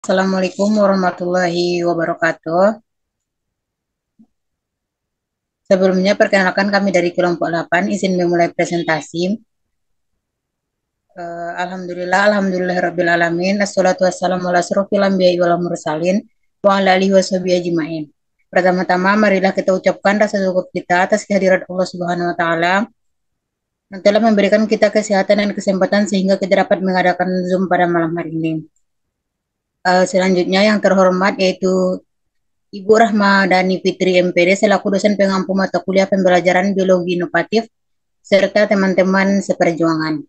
Assalamualaikum warahmatullahi wabarakatuh. Sebelumnya perkenalkan kami dari kelompok 8, izin memulai presentasi. Alhamdulillah alamin. Assalatu wassalamu ala asrofil anbiya'i wal mursalin wa ala alihi washabihi ajmain. Pertama-tama marilah kita ucapkan rasa syukur kita atas kehadiran Allah Subhanahu wa taala yang telah memberikan kita kesehatan dan kesempatan sehingga kita dapat mengadakan Zoom pada malam hari ini. Selanjutnya yang terhormat yaitu Ibu Rahmadani Fitri MPD selaku dosen pengampu mata kuliah pembelajaran biologi inovatif serta teman-teman seperjuangan.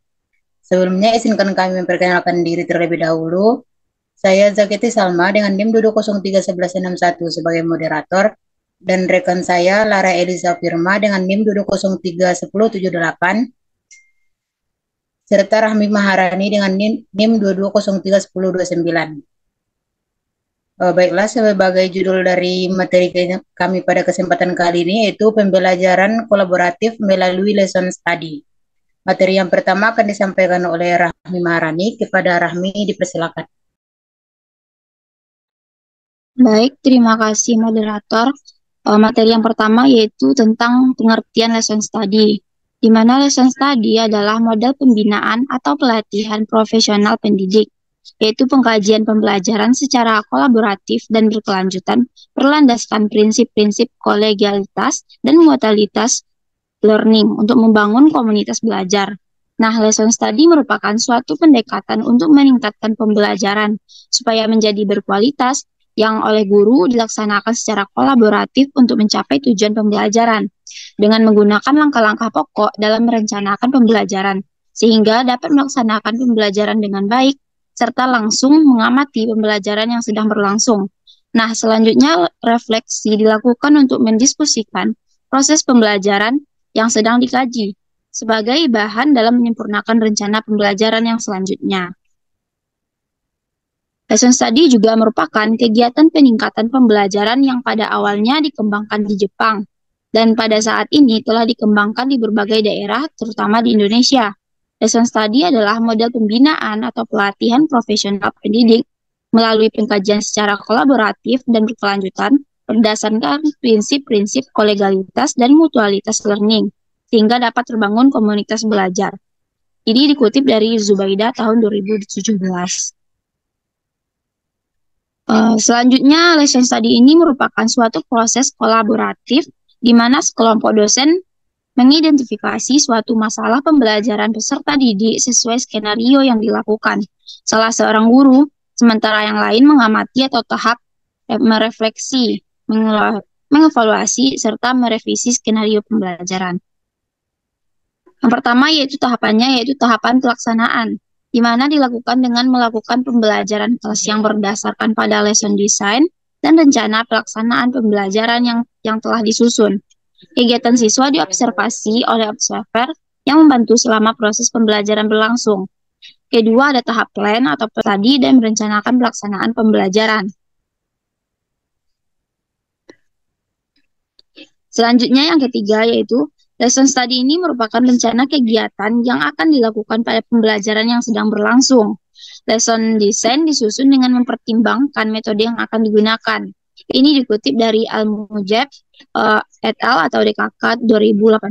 Sebelumnya izinkan kami memperkenalkan diri terlebih dahulu. Saya Zaketi Salma dengan NIM 2031161 sebagai moderator dan rekan saya Lara Eliza Firma dengan NIM 2031078 serta Rahmi Maharani dengan NIM 2203109. Baiklah, sebagai judul dari materi kami pada kesempatan kali ini yaitu pembelajaran kolaboratif melalui lesson study. Materi yang pertama akan disampaikan oleh Rahmi Maharani. Kepada Rahmi, dipersilakan. Baik, terima kasih moderator. Materi yang pertama yaitu tentang pengertian lesson study, di mana lesson study adalah model pembinaan atau pelatihan profesional pendidik, yaitu pengkajian pembelajaran secara kolaboratif dan berkelanjutan berlandaskan prinsip-prinsip kolegialitas dan mutualitas learning untuk membangun komunitas belajar. Nah, lesson study merupakan suatu pendekatan untuk meningkatkan pembelajaran supaya menjadi berkualitas yang oleh guru dilaksanakan secara kolaboratif untuk mencapai tujuan pembelajaran dengan menggunakan langkah-langkah pokok dalam merencanakan pembelajaran sehingga dapat melaksanakan pembelajaran dengan baik serta langsung mengamati pembelajaran yang sedang berlangsung. Nah, selanjutnya refleksi dilakukan untuk mendiskusikan proses pembelajaran yang sedang dikaji sebagai bahan dalam menyempurnakan rencana pembelajaran yang selanjutnya. Lesson study juga merupakan kegiatan peningkatan pembelajaran yang pada awalnya dikembangkan di Jepang dan pada saat ini telah dikembangkan di berbagai daerah, terutama di Indonesia. Lesson study adalah model pembinaan atau pelatihan profesional pendidik melalui pengkajian secara kolaboratif dan berkelanjutan berdasarkan prinsip-prinsip kolegalitas dan mutualitas learning, sehingga dapat terbangun komunitas belajar. Ini dikutip dari Zubaida tahun 2017. Selanjutnya, lesson study ini merupakan suatu proses kolaboratif di mana sekelompok dosen mengidentifikasi suatu masalah pembelajaran peserta didik sesuai skenario yang dilakukan. Salah seorang guru, sementara yang lain mengamati atau tahap merefleksi, mengevaluasi, serta merevisi skenario pembelajaran. Yang pertama yaitu tahapan pelaksanaan, di mana dilakukan dengan melakukan pembelajaran kelas yang berdasarkan pada lesson design dan rencana pelaksanaan pembelajaran yang telah disusun. Kegiatan siswa diobservasi oleh observer yang membantu selama proses pembelajaran berlangsung. Kedua, ada tahap plan atau study dan merencanakan pelaksanaan pembelajaran. Selanjutnya yang ketiga yaitu lesson study ini merupakan rencana kegiatan yang akan dilakukan pada pembelajaran yang sedang berlangsung. Lesson design disusun dengan mempertimbangkan metode yang akan digunakan. Ini dikutip dari Al-Mujab et al. Atau DKK 2018.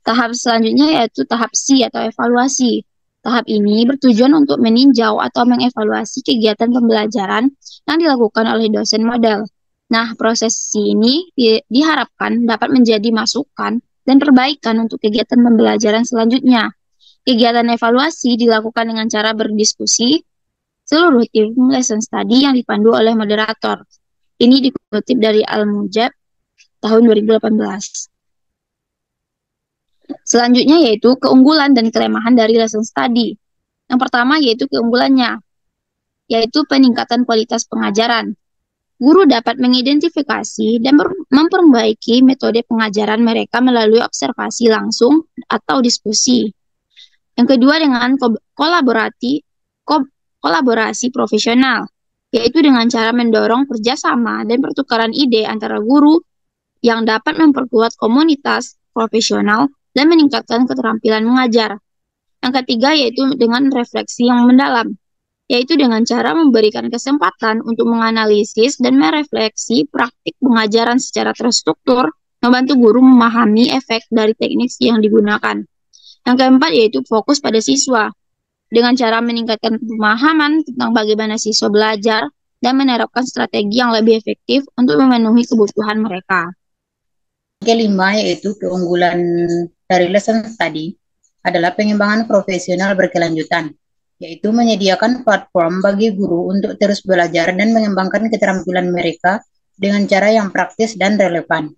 Tahap selanjutnya yaitu tahap C atau evaluasi. Tahap ini bertujuan untuk meninjau atau mengevaluasi kegiatan pembelajaran yang dilakukan oleh dosen model. Nah, proses ini diharapkan dapat menjadi masukan dan perbaikan untuk kegiatan pembelajaran selanjutnya. Kegiatan evaluasi dilakukan dengan cara berdiskusi seluruh tim lesson study yang dipandu oleh moderator. Ini dikutip dari Al-Mujab tahun 2018. Selanjutnya yaitu keunggulan dan kelemahan dari lesson study. Yang pertama yaitu keunggulannya, yaitu peningkatan kualitas pengajaran. Guru dapat mengidentifikasi dan memperbaiki metode pengajaran mereka melalui observasi langsung atau diskusi. Yang kedua dengan kolaborasi profesional, yaitu dengan cara mendorong kerjasama dan pertukaran ide antara guru yang dapat memperkuat komunitas profesional dan meningkatkan keterampilan mengajar. Yang ketiga yaitu dengan refleksi yang mendalam, yaitu dengan cara memberikan kesempatan untuk menganalisis dan merefleksi praktik pengajaran secara terstruktur, membantu guru memahami efek dari teknik yang digunakan. Yang keempat yaitu fokus pada siswa, dengan cara meningkatkan pemahaman tentang bagaimana siswa belajar dan menerapkan strategi yang lebih efektif untuk memenuhi kebutuhan mereka. Kelima yaitu keunggulan dari lesson study adalah pengembangan profesional berkelanjutan, yaitu menyediakan platform bagi guru untuk terus belajar dan mengembangkan keterampilan mereka dengan cara yang praktis dan relevan.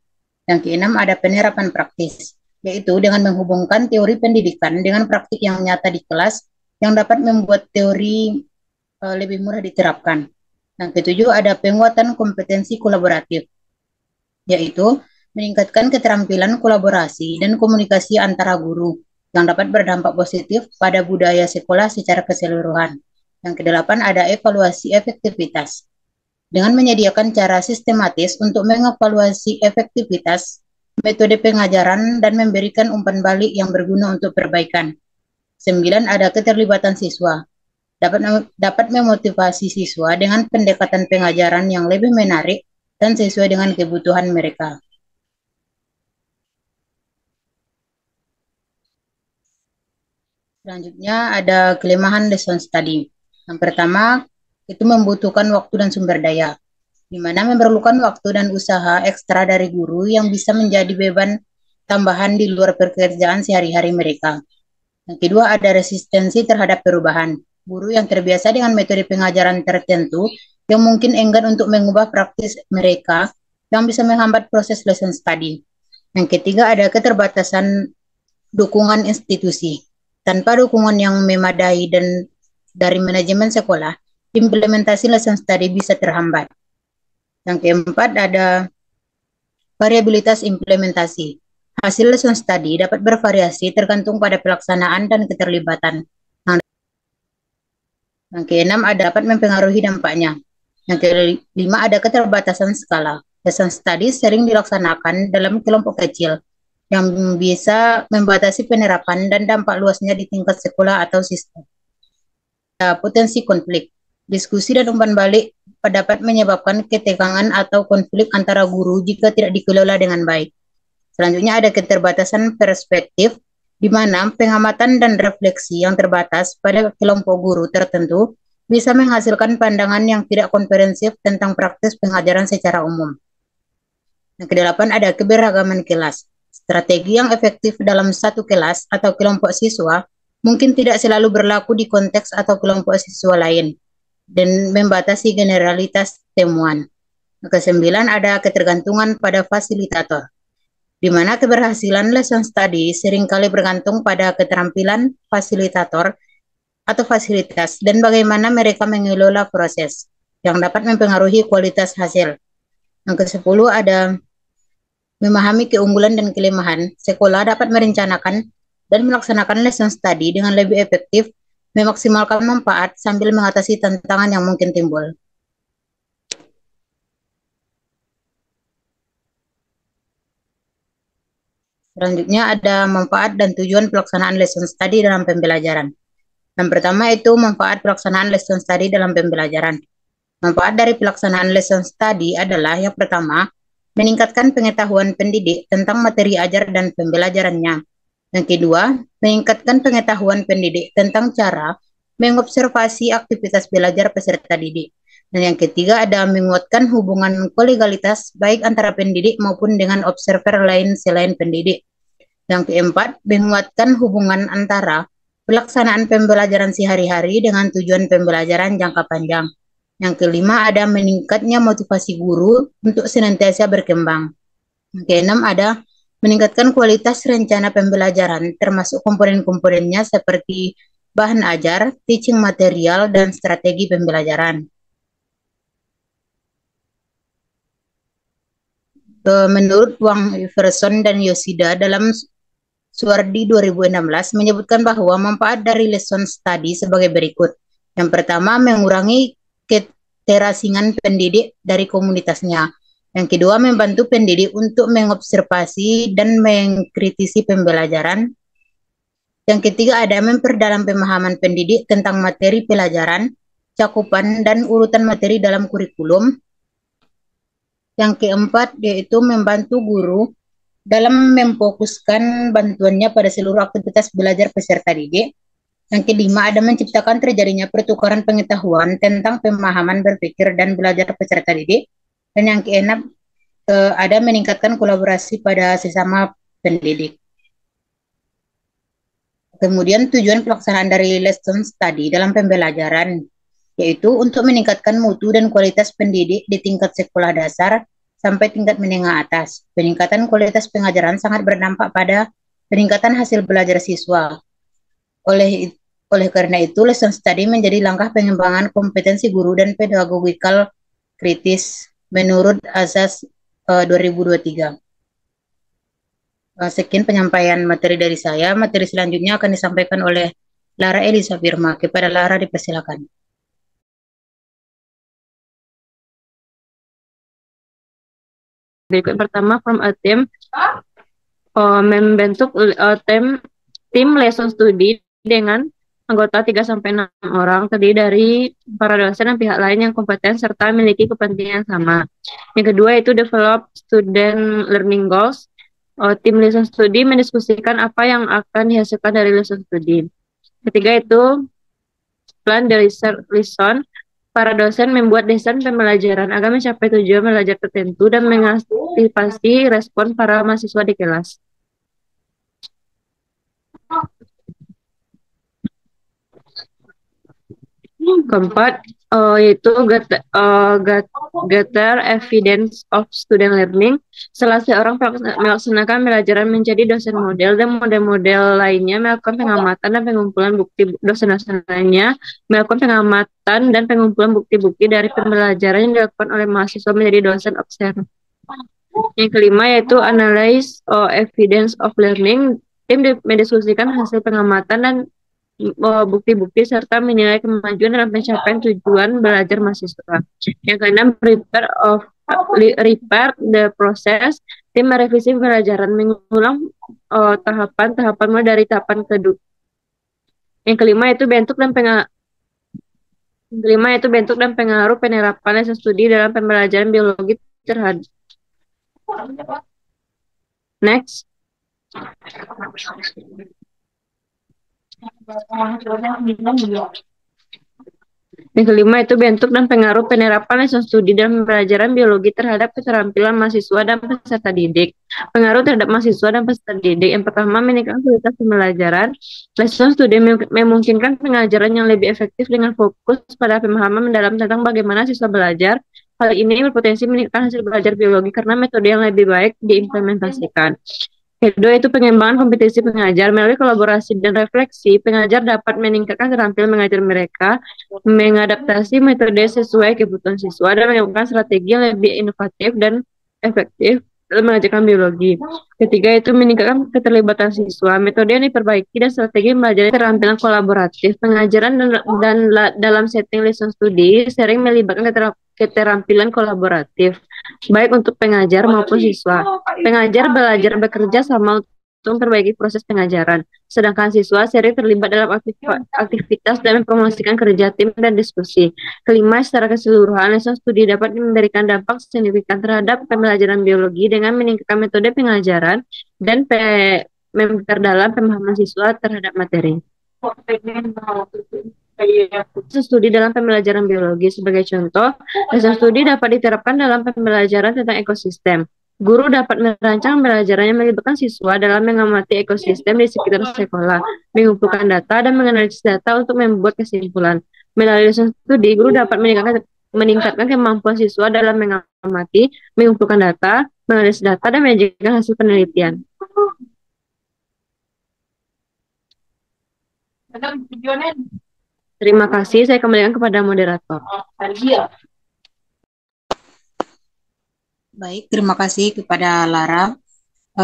Yang keenam ada penerapan praktis, yaitu dengan menghubungkan teori pendidikan dengan praktik yang nyata di kelas yang dapat membuat teori lebih mudah diterapkan. Yang ketujuh ada penguatan kompetensi kolaboratif, yaitu meningkatkan keterampilan kolaborasi dan komunikasi antara guru yang dapat berdampak positif pada budaya sekolah secara keseluruhan. Yang kedelapan ada evaluasi efektivitas, dengan menyediakan cara sistematis untuk mengevaluasi efektivitas metode pengajaran dan memberikan umpan balik yang berguna untuk perbaikan. 9 ada keterlibatan siswa, dapat memotivasi siswa dengan pendekatan pengajaran yang lebih menarik dan sesuai dengan kebutuhan mereka. Selanjutnya ada kelemahan lesson study. Yang pertama, itu membutuhkan waktu dan sumber daya, di mana memerlukan waktu dan usaha ekstra dari guru yang bisa menjadi beban tambahan di luar pekerjaan sehari-hari mereka. Yang kedua, ada resistensi terhadap perubahan. Guru yang terbiasa dengan metode pengajaran tertentu yang mungkin enggan untuk mengubah praktis mereka yang bisa menghambat proses lesson study. Yang ketiga, ada keterbatasan dukungan institusi. Tanpa dukungan yang memadai dan dari manajemen sekolah, implementasi lesson study bisa terhambat. Yang keempat, ada variabilitas implementasi. Hasil lesson study dapat bervariasi tergantung pada pelaksanaan dan keterlibatan. Yang keenam ada dapat mempengaruhi dampaknya. Yang kelima ada keterbatasan skala. Lesson study sering dilaksanakan dalam kelompok kecil yang bisa membatasi penerapan dan dampak luasnya di tingkat sekolah atau sistem. Potensi konflik. Diskusi dan umpan balik dapat menyebabkan ketegangan atau konflik antara guru jika tidak dikelola dengan baik. Selanjutnya ada keterbatasan perspektif, di mana pengamatan dan refleksi yang terbatas pada kelompok guru tertentu bisa menghasilkan pandangan yang tidak komprehensif tentang praktis pengajaran secara umum. Yang kedelapan ada keberagaman kelas. Strategi yang efektif dalam satu kelas atau kelompok siswa mungkin tidak selalu berlaku di konteks atau kelompok siswa lain dan membatasi generalitas temuan. Yang kesembilan ada ketergantungan pada fasilitator, di mana keberhasilan lesson study seringkali bergantung pada keterampilan fasilitator atau fasilitas dan bagaimana mereka mengelola proses yang dapat mempengaruhi kualitas hasil. Yang ke-10 ada memahami keunggulan dan kelemahan. Sekolah dapat merencanakan dan melaksanakan lesson study dengan lebih efektif, memaksimalkan manfaat sambil mengatasi tantangan yang mungkin timbul. Selanjutnya ada manfaat dan tujuan pelaksanaan lesson study dalam pembelajaran. Yang pertama itu manfaat pelaksanaan lesson study dalam pembelajaran. Manfaat dari pelaksanaan lesson study adalah yang pertama, meningkatkan pengetahuan pendidik tentang materi ajar dan pembelajarannya. Yang kedua, meningkatkan pengetahuan pendidik tentang cara mengobservasi aktivitas belajar peserta didik. Dan yang ketiga ada menguatkan hubungan kolegalitas baik antara pendidik maupun dengan observer lain selain pendidik. Yang keempat, menguatkan hubungan antara pelaksanaan pembelajaran sehari-hari dengan tujuan pembelajaran jangka panjang. Yang kelima ada meningkatnya motivasi guru untuk senantiasa berkembang. Yang keenam ada meningkatkan kualitas rencana pembelajaran termasuk komponen-komponennya seperti bahan ajar, teaching material, dan strategi pembelajaran. Menurut Wang Iverson dan Yoshida dalam Suwardi 2016 menyebutkan bahwa manfaat dari lesson study sebagai berikut. Yang pertama, mengurangi keterasingan pendidik dari komunitasnya. Yang kedua, membantu pendidik untuk mengobservasi dan mengkritisi pembelajaran. Yang ketiga, ada memperdalam pemahaman pendidik tentang materi pelajaran. cakupan dan urutan materi dalam kurikulum. Yang keempat, yaitu membantu guru dalam memfokuskan bantuannya pada seluruh aktivitas belajar peserta didik. Yang kelima, ada menciptakan terjadinya pertukaran pengetahuan tentang pemahaman berpikir dan belajar peserta didik. Dan yang keenam, ada meningkatkan kolaborasi pada sesama pendidik. Kemudian tujuan pelaksanaan dari lesson study dalam pembelajaran, yaitu untuk meningkatkan mutu dan kualitas pendidik di tingkat sekolah dasar sampai tingkat menengah atas. Peningkatan kualitas pengajaran sangat berdampak pada peningkatan hasil belajar siswa. Oleh karena itu, lesson study menjadi langkah pengembangan kompetensi guru dan pedagogikal kritis menurut Asas 2023. Sekian penyampaian materi dari saya. Materi selanjutnya akan disampaikan oleh Lara Elisa Firma. Kepada Lara dipersilakan. Berikut pertama, from a team, membentuk tim lesson study dengan anggota 3-6 orang, terdiri dari para dosen dan pihak lain yang kompeten serta memiliki kepentingan sama. Yang kedua itu develop student learning goals. Tim lesson study mendiskusikan apa yang akan dihasilkan dari lesson study. Ketiga itu plan the lesson. Para dosen membuat desain pembelajaran agar mencapai tujuan belajar tertentu dan mengantisipasi respon para mahasiswa di kelas. Keempat, yaitu gather evidence of student learning. Setelah seorang melaksanakan pembelajaran menjadi dosen model dan model-model lainnya melakukan pengamatan dan pengumpulan bukti, dosen-dosen lainnya melakukan pengamatan dan pengumpulan bukti-bukti dari pembelajaran yang dilakukan oleh mahasiswa menjadi dosen observer. Yang kelima yaitu analyze evidence of learning. Tim mendiskusikan hasil pengamatan dan bukti-bukti serta menilai kemajuan dalam pencapaian tujuan belajar mahasiswa. Yang keenam, repair the process. Tim merevisi pembelajaran, mengulang tahapan-tahapan mulai dari tahapan kedua. Yang kelima itu bentuk dan pengaruh penerapan lesson studi dalam pembelajaran biologi terhadap. Next. Yang kelima itu bentuk dan pengaruh penerapan lesson studi dalam pembelajaran biologi terhadap keterampilan mahasiswa dan peserta didik. Pengaruh terhadap mahasiswa dan peserta didik. Yang pertama, meningkatkan kualitas pembelajaran. Lesson studi memungkinkan pengajaran yang lebih efektif dengan fokus pada pemahaman mendalam tentang bagaimana siswa belajar. Hal ini berpotensi meningkatkan hasil belajar biologi karena metode yang lebih baik diimplementasikan. Kedua itu pengembangan kompetensi pengajar. Melalui kolaborasi dan refleksi, pengajar dapat meningkatkan keterampilan mengajar mereka, mengadaptasi metode sesuai kebutuhan siswa, dan mengembangkan strategi yang lebih inovatif dan efektif dalam mengajarkan biologi. Ketiga itu meningkatkan keterlibatan siswa. Metode yang diperbaiki dan strategi mempelajari keterampilan kolaboratif. Pengajaran dan dalam setting lesson study sering melibatkan keterampilan kolaboratif, baik untuk pengajar maupun siswa. Pengajar belajar bekerja sama untuk memperbaiki proses pengajaran, sedangkan siswa sering terlibat dalam aktivitas dan mempromosikan kerja tim dan diskusi. Kelima, secara keseluruhan, lesson studi dapat memberikan dampak signifikan terhadap pembelajaran biologi dengan meningkatkan metode pengajaran dan memperdalam pemahaman siswa terhadap materi. Lesson studi dalam pembelajaran biologi. Sebagai contoh, lesson studi dapat diterapkan dalam pembelajaran tentang ekosistem. Guru dapat merancang pembelajaran yang melibatkan siswa dalam mengamati ekosistem di sekitar sekolah, mengumpulkan data, dan menganalisis data untuk membuat kesimpulan. Melalui lesson studi, guru dapat meningkatkan kemampuan siswa dalam mengamati, mengumpulkan data, menganalisis data, dan menyajikan hasil penelitian. Terima kasih, saya kembalikan kepada moderator. Baik, terima kasih kepada Lara.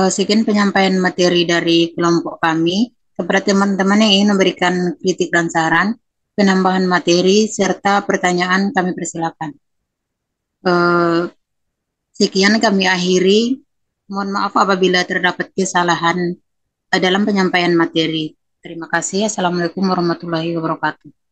Sekian penyampaian materi dari kelompok kami. Kepada teman-teman yang ingin memberikan kritik dan saran, penambahan materi, serta pertanyaan, kami persilakan. Sekian kami akhiri. Mohon maaf apabila terdapat kesalahan dalam penyampaian materi. Terima kasih. Assalamualaikum warahmatullahi wabarakatuh.